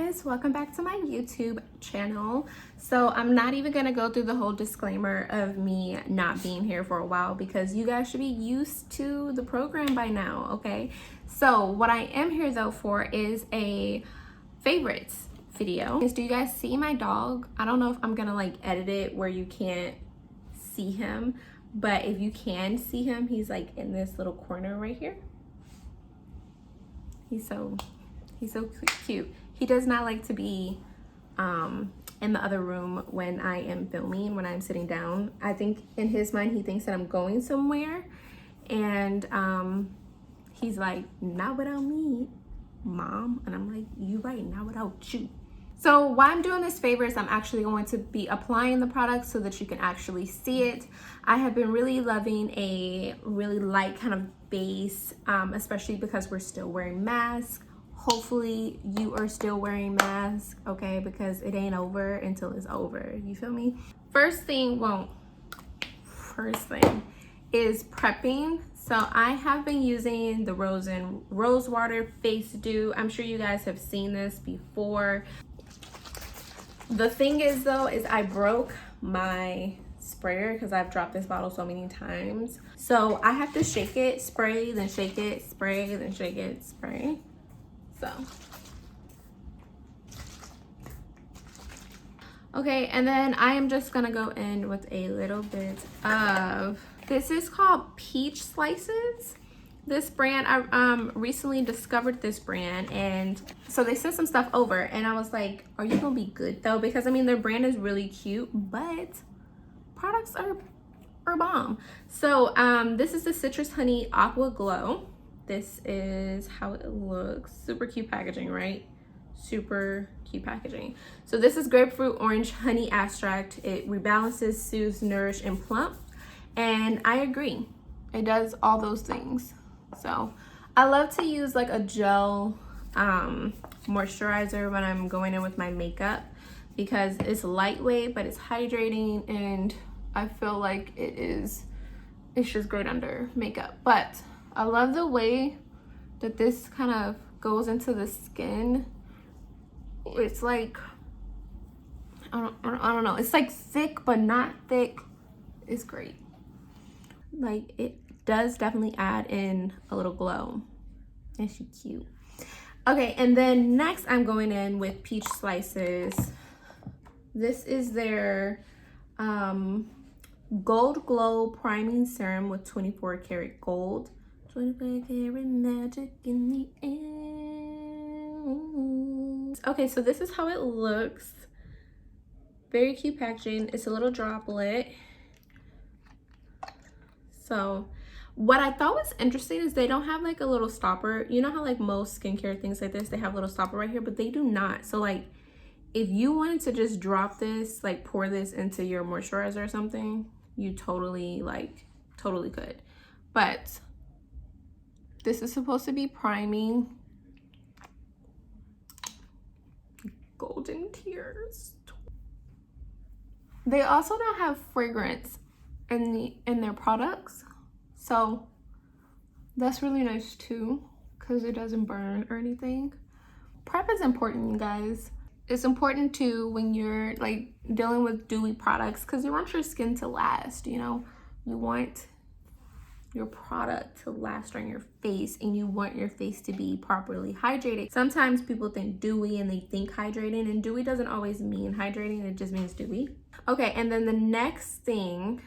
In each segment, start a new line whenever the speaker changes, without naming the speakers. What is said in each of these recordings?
guys, welcome back to my YouTube channel. So I'm not even gonna go through the whole disclaimer of me not being here for a while because you guys should be used to the program by now, okay? So what I am here though for is a favorites video. Do you guys see my dog? I don't know if I'm gonna like edit it where you can't see him, but if you can see him, he's like in this little corner right here. He's so cute. He does not like to be in the other room when I am filming, when I'm sitting down. I think in his mind, he thinks that I'm going somewhere. And he's like, not without me, Mom. And I'm like, you right, not without you. So while I'm doing this favor is I'm actually going to be applying the product so that you can actually see it. I have been really loving a really light kind of base, especially because we're still wearing masks. Hopefully you are still wearing masks, okay? Because it ain't over until it's over, you feel me? First thing is prepping. So I have been using the Rose Water Face Dew. I'm sure you guys have seen this before. The thing is though, is I broke my sprayer because I've dropped this bottle so many times. So I have to shake it, spray, then shake it, spray, then shake it, spray. So, okay, and then I am just gonna go in with a little bit of, this is called Peach Slices. This brand, I recently discovered this brand, and so they sent some stuff over and I was like, are you gonna be good though? Because I mean, their brand is really cute, but products are bomb. So this is the Citrus Honey Aqua Glow. This is how it looks. Super cute packaging, right? Super cute packaging. So this is grapefruit orange honey extract. It rebalances, soothes, nourish, and plump. And I agree. It does all those things. So I love to use like a gel moisturizer when I'm going in with my makeup because it's lightweight, but it's hydrating, and I feel like it's just great under makeup. But I love the way that this kind of goes into the skin. It's like, I don't know. It's like thick, but not thick. It's great. Like, it does definitely add in a little glow. And she's cute. Okay, and then next I'm going in with Peach Slices. This is their Gold Glow Priming Serum with 24 karat gold. 24 karat magic in the air. Okay, so this is how it looks. Very cute packaging. It's a little droplet. So what I thought was interesting is they don't have like a little stopper. You know how like most skincare things like this, they have a little stopper right here, but they do not. So like if you wanted to just drop this, like pour this into your moisturizer or something, you totally could. But this is supposed to be priming. Golden tears. They also don't have fragrance in their products, so that's really nice too because it doesn't burn or anything. Prep is important, you guys. It's important too when you're like dealing with dewy products because you want your skin to last, you know. You want your product to last on your face and you want your face to be properly hydrated. Sometimes people think dewy and they think hydrating, and dewy doesn't always mean hydrating, it just means dewy. Okay, and then the next thing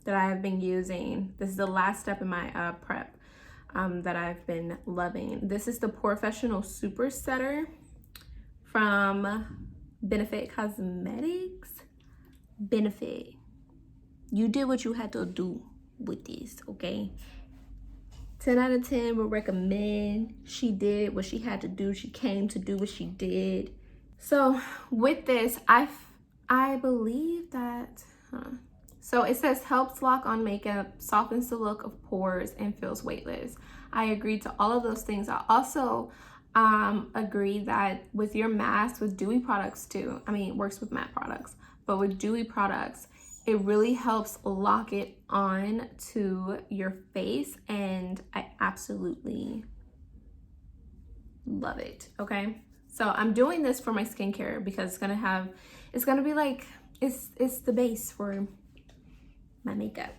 that I have been using, this is the last step in my prep that I've been loving. This is the Professional Super Setter from Benefit Cosmetics. Benefit, you did what you had to do with this, okay? 10 out of 10 would recommend. She did what she had to do. She came to do what she did. So with this, I believe that, so it says helps lock on makeup, softens the look of pores, and feels weightless. I agree to all of those things. I also agree that with your mask, with dewy products too, I mean, it works with matte products, but with dewy products, it really helps lock it on to your face, and I absolutely love it, okay? So I'm doing this for my skincare because it's gonna be like, it's the base for my makeup,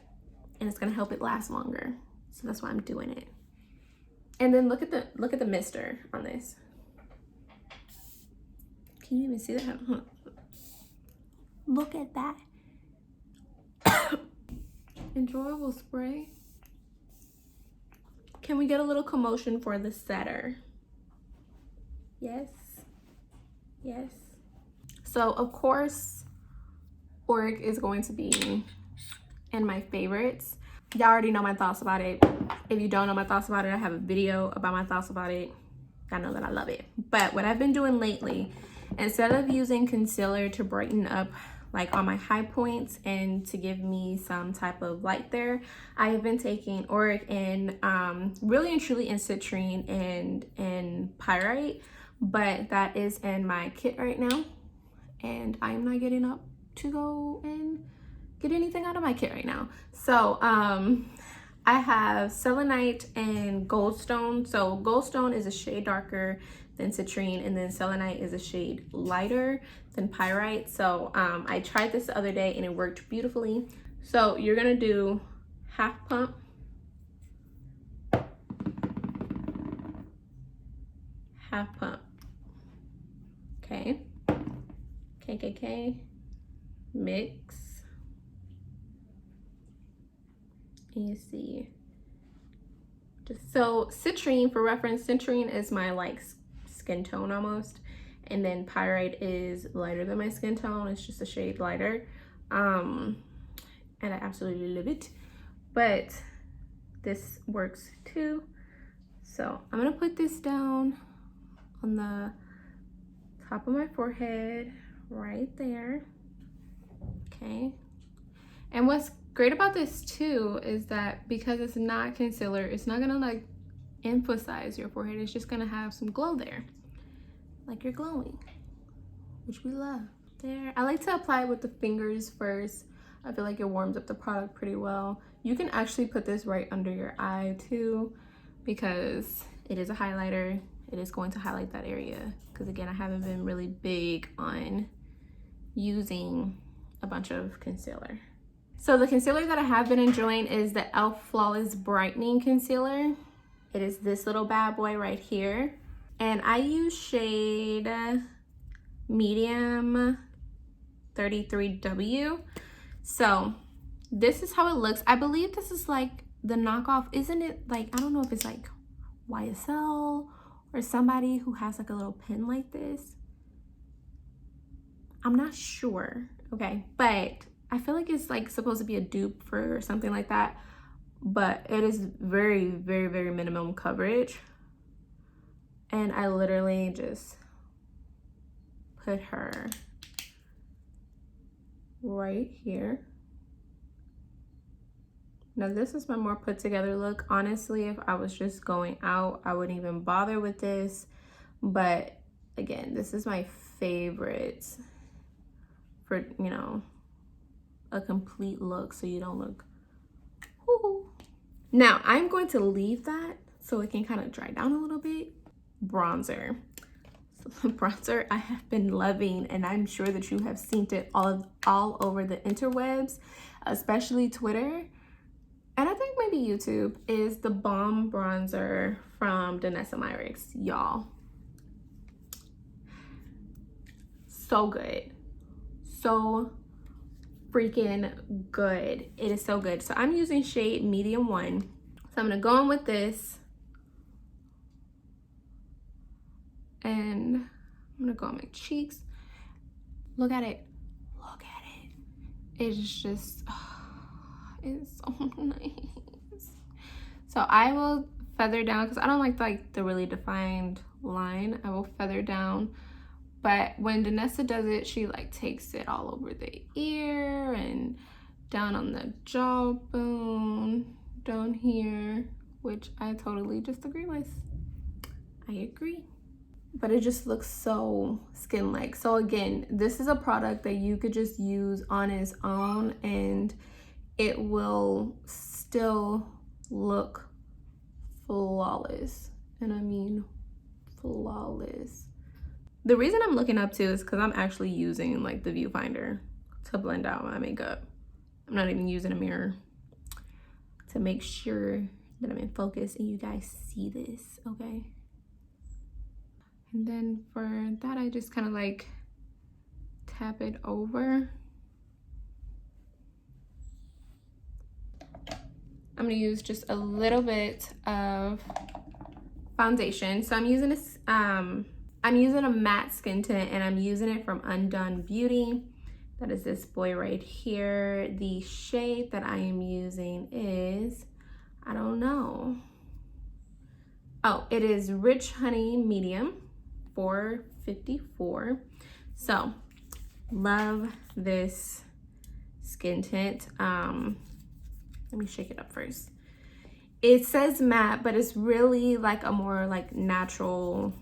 and it's gonna help it last longer. So that's why I'm doing it. And then look at the mister on this. Can you even see that? Look at that. Enjoyable spray. Can we get a little commotion for the setter? Yes. Yes. So of course, Auric is going to be in my favorites. Y'all already know my thoughts about it. If you don't know my thoughts about it, I have a video about my thoughts about it. I know that I love it. But what I've been doing lately, instead of using concealer to brighten up like on my high points and to give me some type of light there, I have been taking Auric and really and truly in citrine and pyrite, but that is in my kit right now, and I'm not getting up to go and get anything out of my kit right now. So I have selenite and goldstone. So goldstone is a shade darker than citrine, and then selenite is a shade lighter than pyrite. So I tried this the other day and it worked beautifully. So you're gonna do half pump, half pump. Okay. KKK, mix. And you see, just so citrine, for reference, citrine is my like skin tone almost, and then pyrite is lighter than my skin tone. It's just a shade lighter, and I absolutely love it. But this works too. So I'm gonna put this down on the top of my forehead right there. Okay. And what's great about this too is that because it's not concealer, it's not gonna like emphasize your forehead. It's just gonna have some glow there, like you're glowing, which we love. There, I like to apply it with the fingers first. I feel like it warms up the product pretty well. You can actually put this right under your eye too, because it is a highlighter. It is going to highlight that area, because again, I haven't been really big on using a bunch of concealer. So the concealer that I have been enjoying is the e.l.f. Flawless Brightening Concealer. It is this little bad boy right here. And I use shade medium 33W. So this is how it looks. I believe this is like the knockoff, isn't it? Like, I don't know if it's like YSL or somebody who has like a little pen like this. I'm not sure, okay? But I feel like it's like supposed to be a dupe for something like that, but it is very, very, very minimum coverage. And I literally just put her right here. Now this is my more put together look. Honestly, if I was just going out, I wouldn't even bother with this. But again, this is my favorite for, you know, a complete look so you don't look woo-hoo. Now I'm going to leave that so it can kind of dry down a little bit. Bronzer. So the bronzer I have been loving, and I'm sure that you have seen it all over the interwebs, especially Twitter, and I think maybe YouTube, is the Balm Bronzer from Danessa Myricks. Y'all, so good. So freaking good. It is so good. So I'm using shade medium 1. So I'm gonna go in with this, and I'm gonna go on my cheeks. Look at it. Look at it. It's just, it's so nice. So I will feather down, because I don't like the really defined line. I will feather down. But when Danessa does it, she like takes it all over the ear and down on the jawbone, down here, which I totally just agree with. I agree. But it just looks so skin-like. So again, this is a product that you could just use on its own and it will still look flawless. And I mean flawless. The reason I'm looking up too is because I'm actually using like the viewfinder to blend out my makeup. I'm not even using a mirror to make sure that I'm in focus and you guys see this, okay? And then for that, I just kind of like tap it over. I'm gonna use just a little bit of foundation. So I'm using this, I'm using a matte skin tint, and I'm using it from Undone Beauty. That is this boy right here. The shade that I am using is, I don't know. Oh, it is Rich Honey Medium, 454. So, love this skin tint. Let me shake it up first. It says matte, but it's really like a more like natural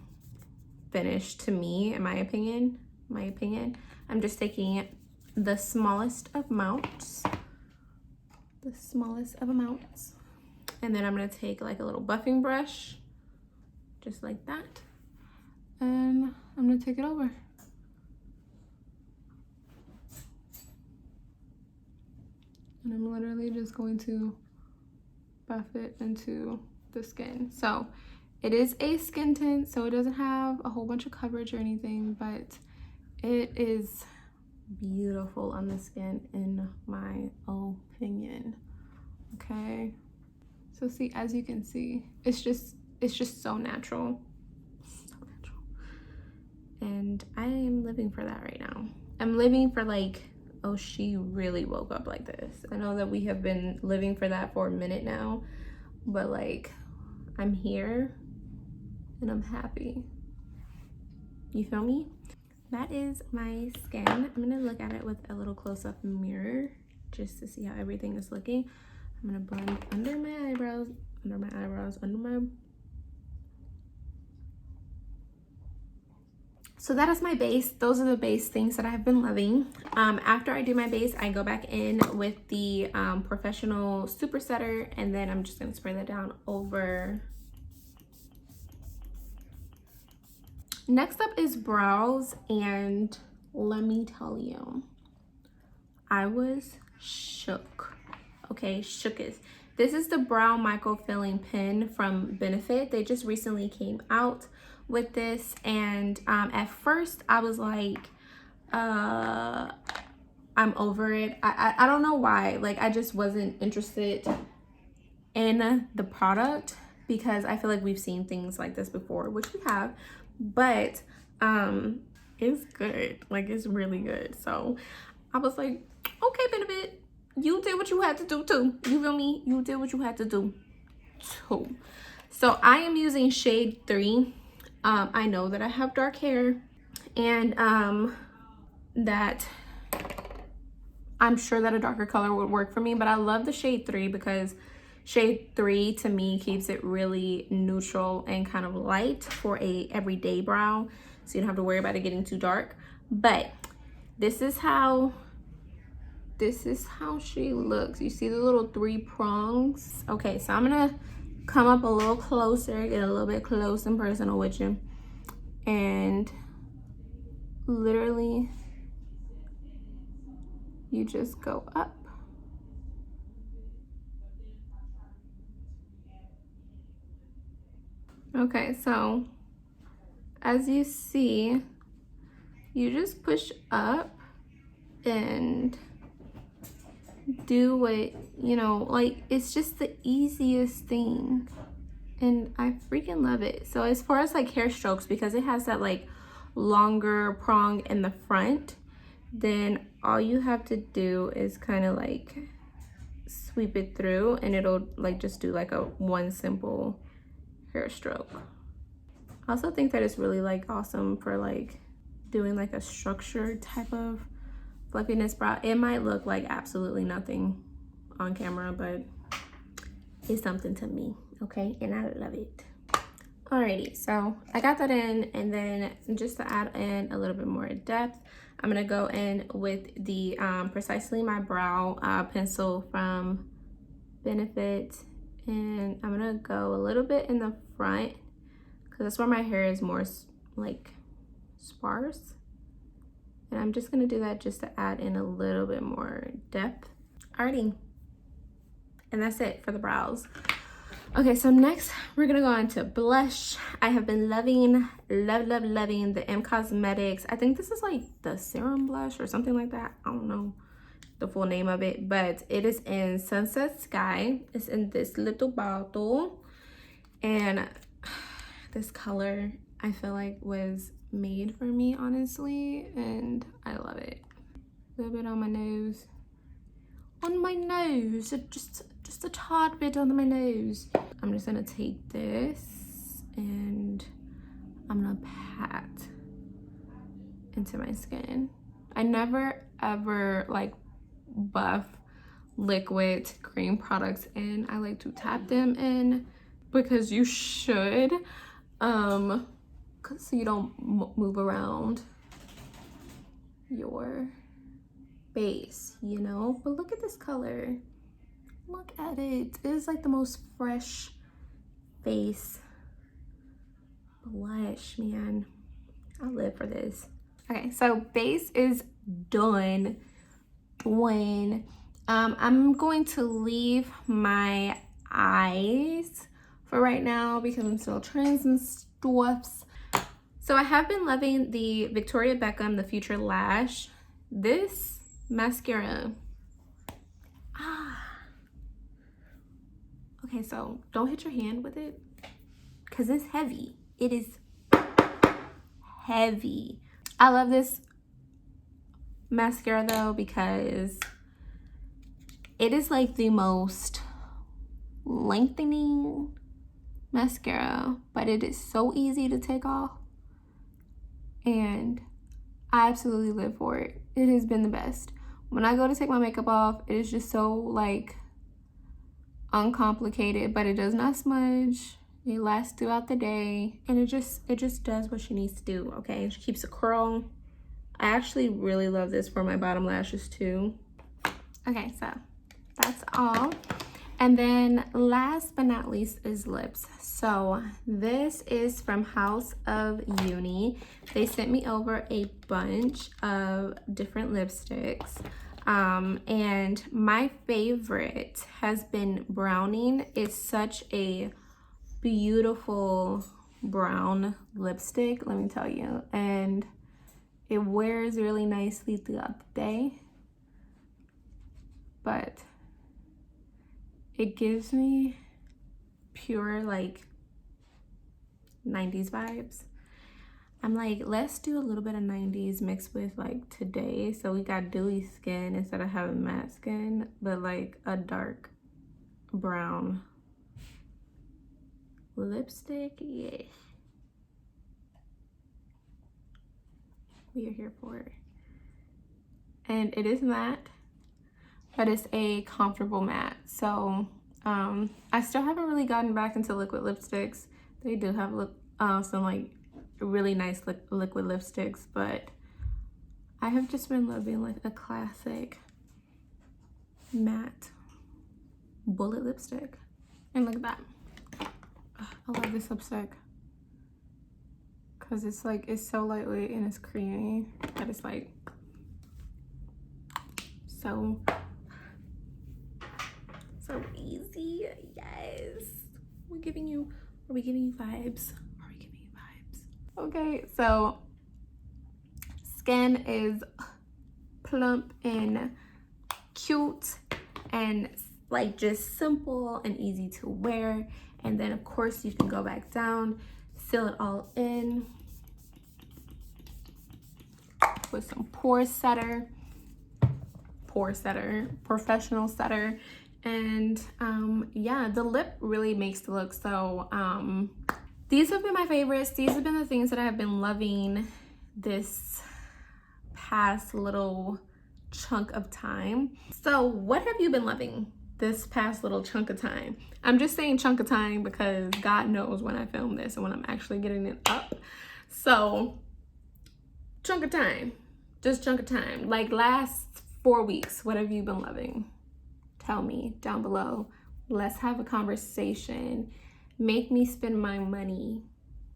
finish to me, in my opinion. I'm just taking the smallest of amounts. And then I'm gonna take like a little buffing brush, just like that. And I'm gonna take it over. And I'm literally just going to buff it into the skin. So it is a skin tint, so it doesn't have a whole bunch of coverage or anything, but it is beautiful on the skin in my opinion. Okay. So see, as you can see, it's just so natural. And I am living for that right now. I'm living for like, oh, she really woke up like this. I know that we have been living for that for a minute now, but like, I'm here and I'm happy. You feel me? That is my skin. I'm gonna look at it with a little close-up mirror just to see how everything is looking. I'm gonna blend under my eyebrows, So that is my base. Those are the base things that I've been loving. After I do my base, I go back in with the Professional Super Setter, and then I'm just gonna spray that down over. Next up is brows, and let me tell you, I was shook. Okay, shookest. This is the brow micro filling pen from Benefit. They just recently came out with this, and at first I was like, I'm over it. I don't know why. Like, I just wasn't interested in the product because I feel like we've seen things like this before, which we have, but it's good. Like, it's really good. So I was like, okay, Benefit, you did what you had to do too. You feel me? You did what you had to do too. So I am using shade 3. I know that I have dark hair, and that I'm sure that a darker color would work for me, but I love the shade 3 because shade 3 to me keeps it really neutral and kind of light for a everyday brow, so you don't have to worry about it getting too dark. But this is how she looks. You see the little 3 prongs? Okay, so I'm gonna come up a little closer, get a little bit close and personal with you, and literally you just go up. Okay, so as you see, you just push up and do what, you know, like, it's just the easiest thing, and I freaking love it. So as far as like hair strokes, because it has that like longer prong in the front, then all you have to do is kind of like sweep it through, and it'll like just do like a one simple hair stroke. I also think that it's really like awesome for like doing like a structured type of fluffiness brow. It might look like absolutely nothing on camera, but it's something to me, okay? And I love it. Alrighty, so I got that in, and then just to add in a little bit more depth, I'm gonna go in with the Precisely My Brow pencil from Benefit, and I'm gonna go a little bit in the front because that's where my hair is more like sparse. And I'm just gonna do that just to add in a little bit more depth. Alrighty. And that's it for the brows. Okay, so next we're gonna go on to blush. I have been loving the M Cosmetics. I think this is like the serum blush or something like that. I don't know the full name of it, but it is in Sunset Sky. It's in this little bottle, and this color I feel like was made for me, honestly, and I love it. A little bit on my nose. On my nose, just a tad bit on my nose. I'm just gonna take this and I'm gonna pat into my skin. I never ever like buff liquid cream products in. I like to tap them in because you should, so you don't move around your base, you know. But look at this color. Look at it. It is like the most fresh face blush, man. I live for this. Okay, so base is done. I'm going to leave my eyes for right now because I'm still trying some stuffs. So I have been loving the Victoria Beckham The Future Lash. This mascara. Okay, so don't hit your hand with it because it's heavy. It is heavy. I love this mascara though because it is like the most lengthening mascara, but it is so easy to take off, and I absolutely live for it. It has been the best. When I go to take my makeup off, it is just so like uncomplicated, but it does not smudge. It lasts throughout the day, and it just does what she needs to do. Okay, she keeps a curl. I actually really love this for my bottom lashes too. Okay, so that's all. And then last but not least is lips. So this is from House of Uni. They sent me over a bunch of different lipsticks. And my favorite has been Browning. It's such a beautiful brown lipstick, let me tell you. And it wears really nicely throughout the day. But it gives me pure like 90s vibes. I'm like, let's do a little bit of 90s mixed with like today. So we got dewy skin instead of having matte skin, but like a dark brown lipstick. Yeah, we are here for it. And it is matte, but it's a comfortable matte. So I still haven't really gotten back into liquid lipsticks. They do have some like really nice liquid lipsticks, but I have just been loving like a classic matte bullet lipstick. And look at that. I love this lipstick because it's like, it's so lightweight and it's creamy, but it's like so easy. Yes, are we giving you vibes? Okay, so skin is plump and cute and like just simple and easy to wear. And then of course you can go back down, seal it all in with some pore setter, professional setter. And yeah, the lip really makes the look. So these have been my favorites. These have been the things that I have been loving this past little chunk of time. So what have you been loving this past little chunk of time? I'm just saying chunk of time because God knows when I film this and when I'm actually getting it up. So chunk of time, just chunk of time. Like last 4 weeks, what have you been loving? Tell me down below. Let's have a conversation. Make me spend my money.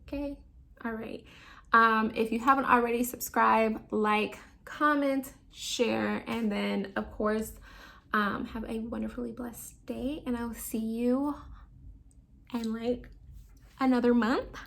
Okay? All right. If you haven't already, subscribe, like, comment, share, and then of course have a wonderfully blessed day, and I'll see you in like another month.